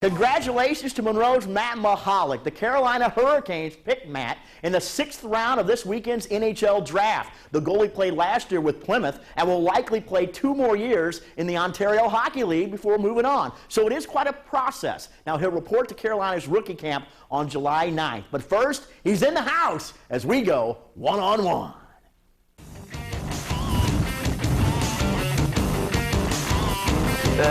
Congratulations to Monroe's Matt Mahalak. The Carolina Hurricanes picked Matt in the 6th round of this weekend's NHL draft. The goalie played last year with Plymouth and will likely play 2 more years in the Ontario Hockey League before moving on. So it is quite a process. Now he'll report to Carolina's rookie camp on July 9th. But first, he's in the house as we go one-on-one.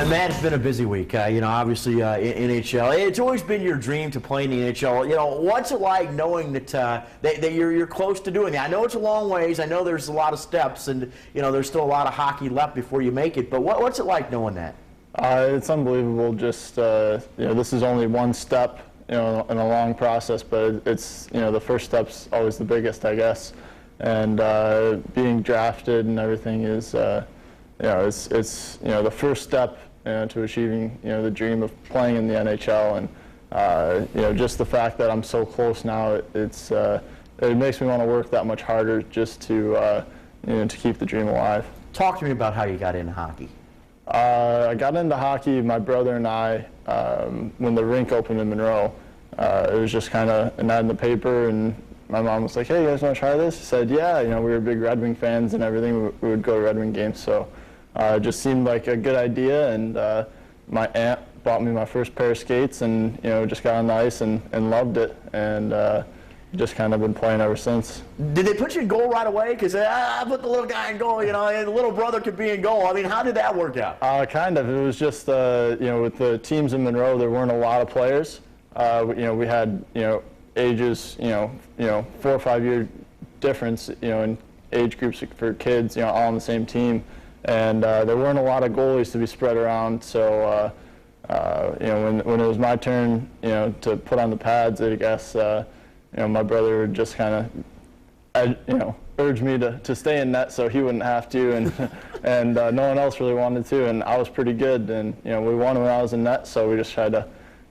Matt, it's been a busy week. Obviously NHL. It's always been your dream to play in the NHL. What's it like knowing that you're close to doing that? I know it's a long ways. I know there's a lot of steps, and there's still a lot of hockey left before you make it. But what's it like knowing that? It's unbelievable. Just this is only one step, in a long process. But it's the first step's always the biggest, I guess. And being drafted and everything is. It's the first step to achieving the dream of playing in the NHL, and just the fact that I'm so close now, it makes me want to work that much harder just to keep the dream alive. Talk to me about how you got into hockey. I got into hockey. My brother and I, when the rink opened in Monroe, it was just kind of an ad in the paper, and my mom was like, "Hey, you guys want to try this?" I said, "Yeah." We were big Red Wing fans and everything. We would go to Red Wing games, so. It just seemed like a good idea, and my aunt bought me my first pair of skates, and just got on the ice and loved it, and just kind of been playing ever since. Did they put you in goal right away? Because I put the little guy in goal, and the little brother could be in goal. I mean, how did that work out? Kind of. It was just with the teams in Monroe, there weren't a lot of players. We had ages 4 or 5 year difference in age groups for kids all on the same team. And there weren't a lot of goalies to be spread around, so when it was my turn, to put on the pads, I guess my brother just kind of, urged me to stay in net so he wouldn't have to, and no one else really wanted to, and I was pretty good, and we won when I was in net, so we just tried to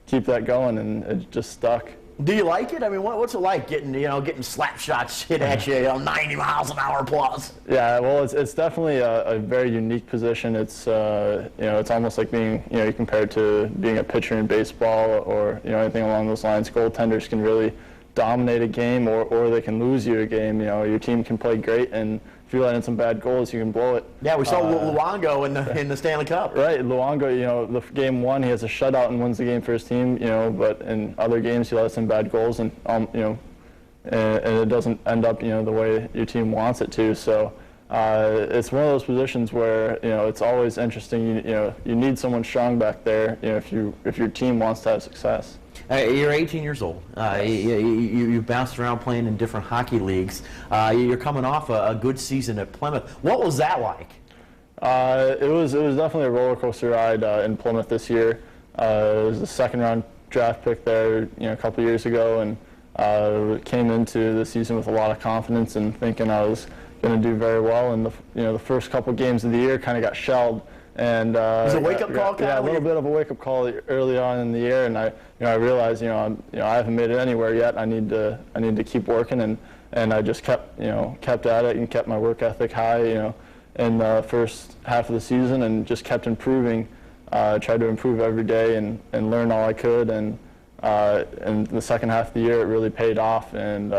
keep that going, and it just stuck. Do you like it? I mean, what's it like getting slap shots hit at you, 90 miles an hour plus? Yeah, well, it's definitely a very unique position. It's it's almost like being you compare it to being a pitcher in baseball or anything along those lines. Goaltenders can really dominate a game, or they can lose you a game. Your team can play great, and if you let in some bad goals, you can blow it. Yeah, we saw Luongo in the Stanley Cup. Right, Luongo, the game 1, he has a shutout and wins the game for his team, but in other games he lets in bad goals, and and it doesn't end up the way your team wants it to. So it's one of those positions where it's always interesting. You need someone strong back there. If your team wants to have success. You're 18 years old. You bounced around playing in different hockey leagues. You're coming off a good season at Plymouth. What was that like? It was definitely a roller coaster ride in Plymouth this year. It was the 2nd round draft pick there, a couple years ago, and came into the season with a lot of confidence and thinking I was going to do very well. And the first couple games of the year kind of got shelled. And was it a wake-up call? Yeah, a little bit of a wake-up call early on in the year, and I realized I haven't made it anywhere yet. I need to keep working, and I just kept at it and kept my work ethic high in the first half of the season, and just kept improving. Tried to improve every day and learn all I could, and in the second half of the year it really paid off, and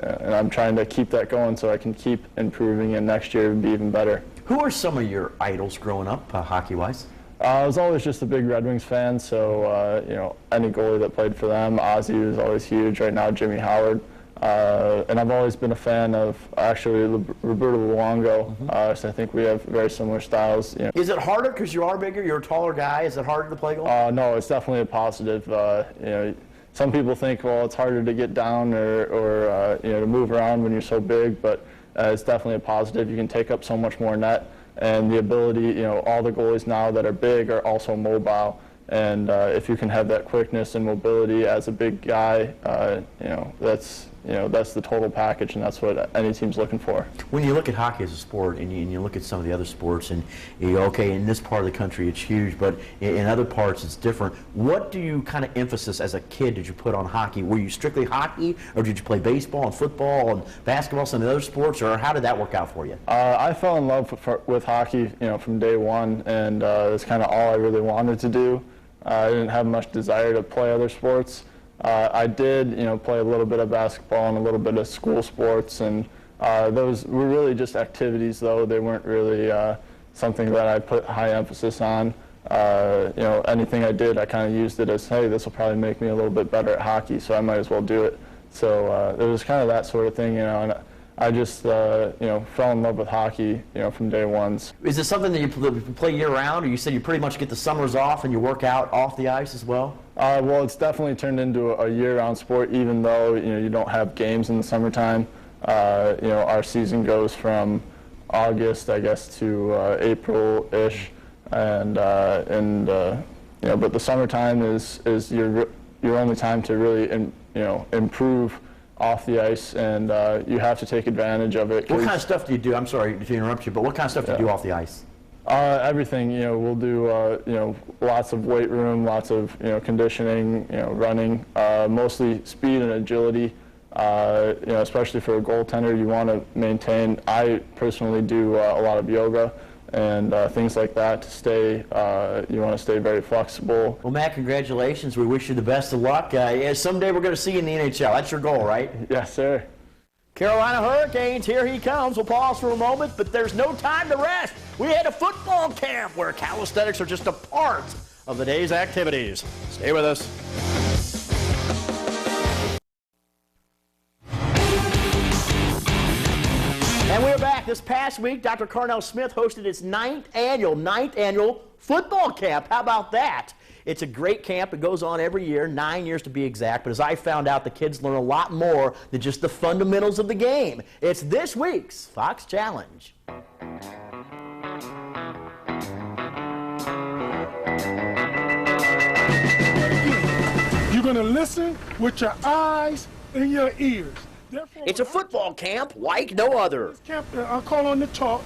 and I'm trying to keep that going so I can keep improving, and next year be even better. Who are some of your idols growing up, hockey-wise? I was always just a big Red Wings fan, so any goalie that played for them. Ozzie was always huge. Right now, Jimmy Howard, and I've always been a fan of actually Roberto Luongo. So I think we have very similar styles. Is it harder because you are bigger? You're a taller guy. Is it harder to play goal? No, it's definitely a positive. Some people think, well, it's harder to get down or to move around when you're so big, but it's definitely a positive. You can take up so much more net, and the ability, all the goalies now that are big are also mobile, and if you can have that quickness and mobility as a big guy, that's the total package, and that's what any team's looking for. When you look at hockey as a sport, and you look at some of the other sports, and okay, in this part of the country it's huge, but in other parts it's different. What do you kind of emphasis as a kid did you put on hockey? Were you strictly hockey, or did you play baseball and football and basketball, some of the other sports, or how did that work out for you? I fell in love with hockey, from day one, and it's kind of all I really wanted to do. I didn't have much desire to play other sports. I did, play a little bit of basketball and a little bit of school sports, and those were really just activities, though. They weren't really something that I put high emphasis on. Anything I did, I kind of used it as, hey, this will probably make me a little bit better at hockey, so I might as well do it. So it was kind of that sort of thing, and I just, fell in love with hockey, from day one. Is this something that you play year-round, or you said you pretty much get the summers off and you work out off the ice as well? Well, it's definitely turned into a year-round sport, even though, you don't have games in the summertime. Our season goes from August, I guess, to April-ish, but the summertime is your only time to really, improve off the ice, and you have to take advantage of it. What kind of stuff do you do? I'm sorry to interrupt you, but what kind of stuff do you do off the ice? Everything. We'll do lots of weight room, lots of conditioning, running, mostly speed and agility. Especially for a goaltender, you want to maintain. I personally do a lot of yoga and things like that to stay. You want to stay very flexible. Well, Matt, congratulations. We wish you the best of luck. Someday we're going to see you in the NHL. That's your goal, right? Yes, sir. Carolina Hurricanes, here he comes. We'll pause for a moment, but there's no time to rest. We had a football camp where calisthenics are just a part of the day's activities. Stay with us. And we're back. This past week, Dr. Carnel Smith hosted its ninth annual football camp. How about that? It's a great camp. It goes on every year, 9 years to be exact. But as I found out, the kids learn a lot more than just the fundamentals of the game. It's this week's Fox Challenge. You're going to listen with your eyes and your ears. It's a football camp like no other. I'll call on the talk.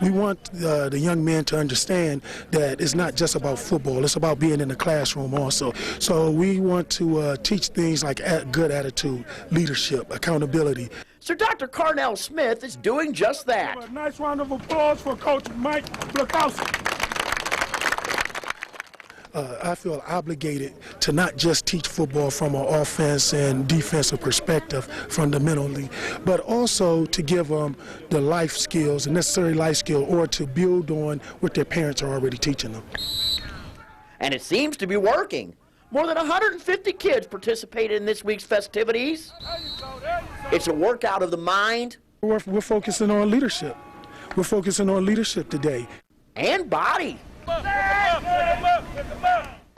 We want the young men to understand that it's not just about football. It's about being in the classroom also. So we want to teach things like good attitude, leadership, accountability. So Dr. Carnel Smith is doing just that. A nice round of applause for Coach Mike Blakowski. I feel obligated to not just teach football from an offense and defensive perspective fundamentally, but also to give them the life skills, the necessary life skill, or to build on what their parents are already teaching them. And it seems to be working. More than 150 kids participated in this week's festivities. It's a workout of the mind. We're focusing on leadership. We're focusing on leadership today. And body.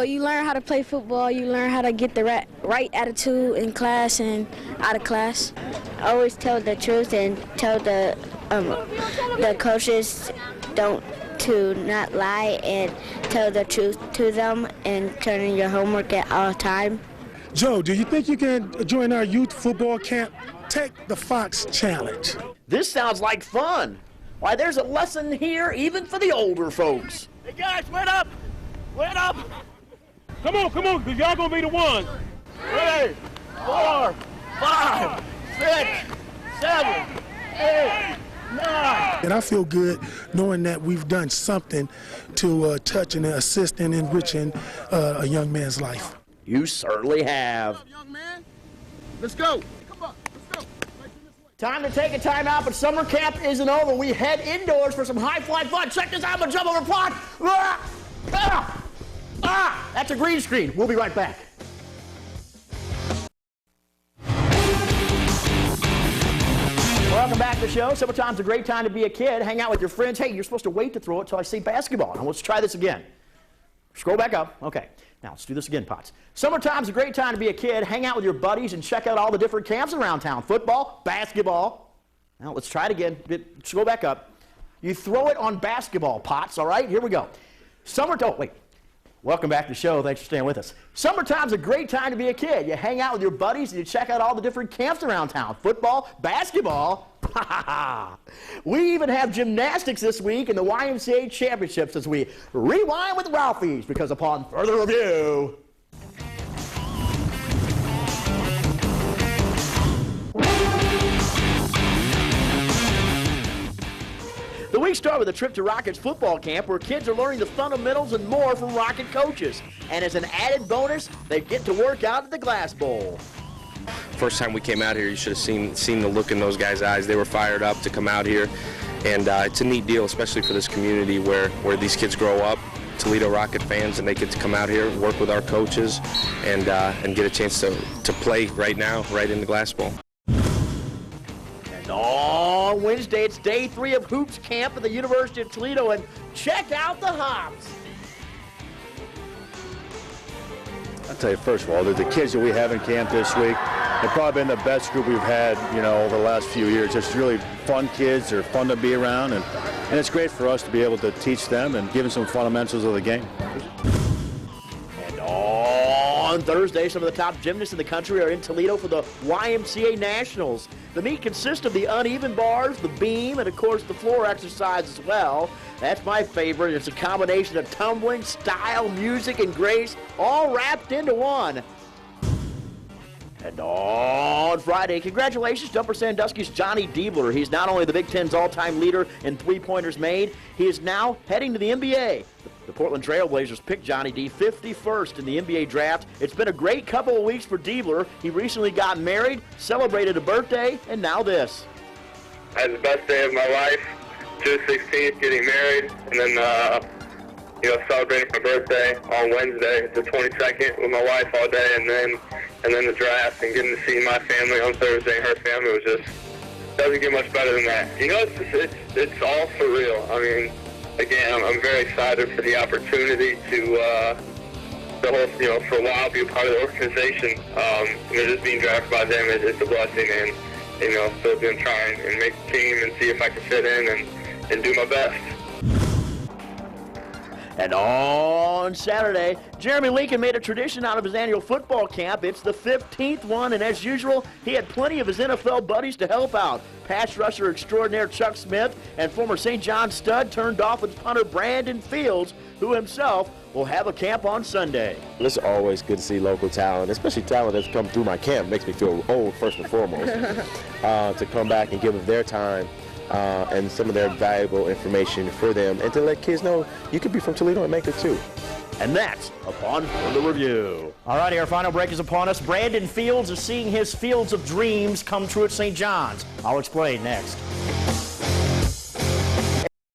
You learn how to play football, you learn how to get the right attitude in class and out of class. Always tell the truth and tell the coaches to not lie and tell the truth to them and turn in your homework at all time. Joe, do you think you can join our youth football camp? Take the Fox Challenge. This sounds like fun. Why, there's a lesson here even for the older folks. Hey guys, wait up! Wait up! Come on, because y'all gonna be the ones. 3, 4, 5, 6, 7, 8, 9. And I feel good knowing that we've done something to touch and assist in enriching a young man's life. You certainly have. What's up, young man? Let's go. Come on, let's go. Time to take a time out, but summer camp isn't over. We head indoors for some high-fly fun. Check this out, I'm gonna jump over plot. That's a green screen. We'll be right back. Welcome back to the show. Summertime's a great time to be a kid. Hang out with your friends. Hey, you're supposed to wait to throw it till I say basketball. Now let's try this again. Scroll back up. Okay. Now let's do this again, Potts. Summertime's a great time to be a kid. Hang out with your buddies and check out all the different camps around town. Football, basketball. Now let's try it again. Scroll back up. You throw it on basketball, Potts. All right, here we go. Wait. Welcome back to the show. Thanks for staying with us. Summertime's a great time to be a kid. You hang out with your buddies and you check out all the different camps around town. Football, basketball. We even have gymnastics this week in the YMCA championships as we rewind with Ralphie's, because upon further review... The We start with a trip to Rockets football camp where kids are learning the fundamentals and more from Rocket coaches. And as an added bonus, they get to work out at the Glass Bowl. First time we came out here, you should have seen the look in those guys' eyes. They were fired up to come out here. And it's a neat deal, especially for this community where these kids grow up, Toledo Rocket fans, and they get to come out here, work with our coaches, and get a chance to play right now, right in the Glass Bowl. And on Wednesday, it's day 3 of Hoops Camp at the University of Toledo, and check out the Hops. I'll tell you, first of all, the kids that we have in camp this week have probably been the best group we've had, over the last few years. Just really fun kids. They're fun to be around, and it's great for us to be able to teach them and give them some fundamentals of the game. And on Thursday, some of the top gymnasts in the country are in Toledo for the YMCA Nationals. The meet consists of the uneven bars, the beam, and of course the floor exercise as well. That's my favorite. It's a combination of tumbling, style, music, and grace, all wrapped into one. And on Friday, congratulations, Jumper Sandusky's Johnny Diebler. He's not only the Big Ten's all-time leader in three-pointers made, he is now heading to the NBA. The Portland Trailblazers picked Johnny D 51st in the NBA draft. It's been a great couple of weeks for Diebler. He recently got married, celebrated a birthday, and now this. I had the best day of my life, June 16th, getting married, and then celebrating my birthday on Wednesday, the 22nd, with my wife all day, and then the draft, and getting to see my family on Thursday and her family was just, doesn't get much better than that. It's all surreal. I mean, again, I'm very excited for the opportunity to for a while be a part of the organization. Just being drafted by them is a blessing, and still going to try and make the team and see if I can fit in and do my best. And on Saturday, Jeremy Lincoln made a tradition out of his annual football camp. It's the 15th one, and as usual, he had plenty of his NFL buddies to help out. Pass rusher extraordinaire Chuck Smith and former St. John's stud turned Dolphins punter Brandon Fields, who himself will have a camp on Sunday. It's always good to see local talent, especially talent that's come through my camp. Makes me feel old, first and foremost, to come back and give them their time. And some of their valuable information for them, and to let kids know you could be from Toledo and make it too. And that's upon further review. All righty, our final break is upon us. Brandon Fields is seeing his fields of dreams come true at St. John's. I'll explain next.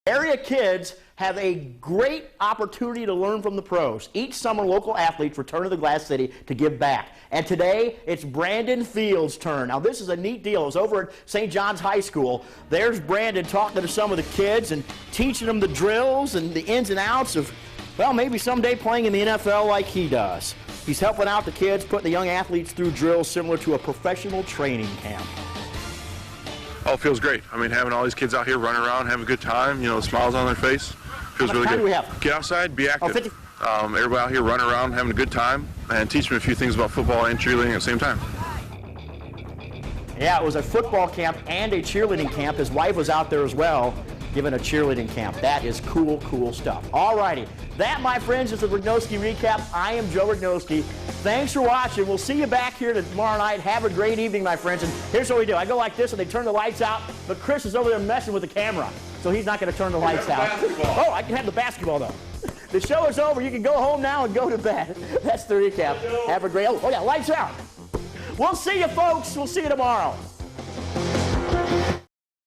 Area kids have a great opportunity to learn from the pros. Each summer, local athletes return to the Glass City to give back. And today, it's Brandon Fields' turn. Now, this is a neat deal. It's over at St. John's High School. There's Brandon talking to some of the kids and teaching them the drills and the ins and outs of, well, maybe someday playing in the NFL like he does. He's helping out the kids, putting the young athletes through drills similar to a professional training camp. Oh, it feels great. I mean, having all these kids out here running around, having a good time, smiles on their face, feels really good. Do we have? Get outside, be active. 50. Everybody out here running around, having a good time, and teach them a few things about football and cheerleading at the same time. Yeah, it was a football camp and a cheerleading camp. His wife was out there as well, giving a cheerleading camp. That is cool, cool stuff. All righty. That, my friends, is the Rychnovsky Recap. I am Joe Rychnovsky. Thanks for watching. We'll see you back here tomorrow night. Have a great evening, my friends. And here's what we do. I go like this, and they turn the lights out, but Chris is over there messing with the camera, so he's not going to turn the lights out. Oh, I can have the basketball, though. The show is over. You can go home now and go to bed. That's the recap. Have a great... Oh, yeah, lights out. We'll see you, folks. We'll see you tomorrow.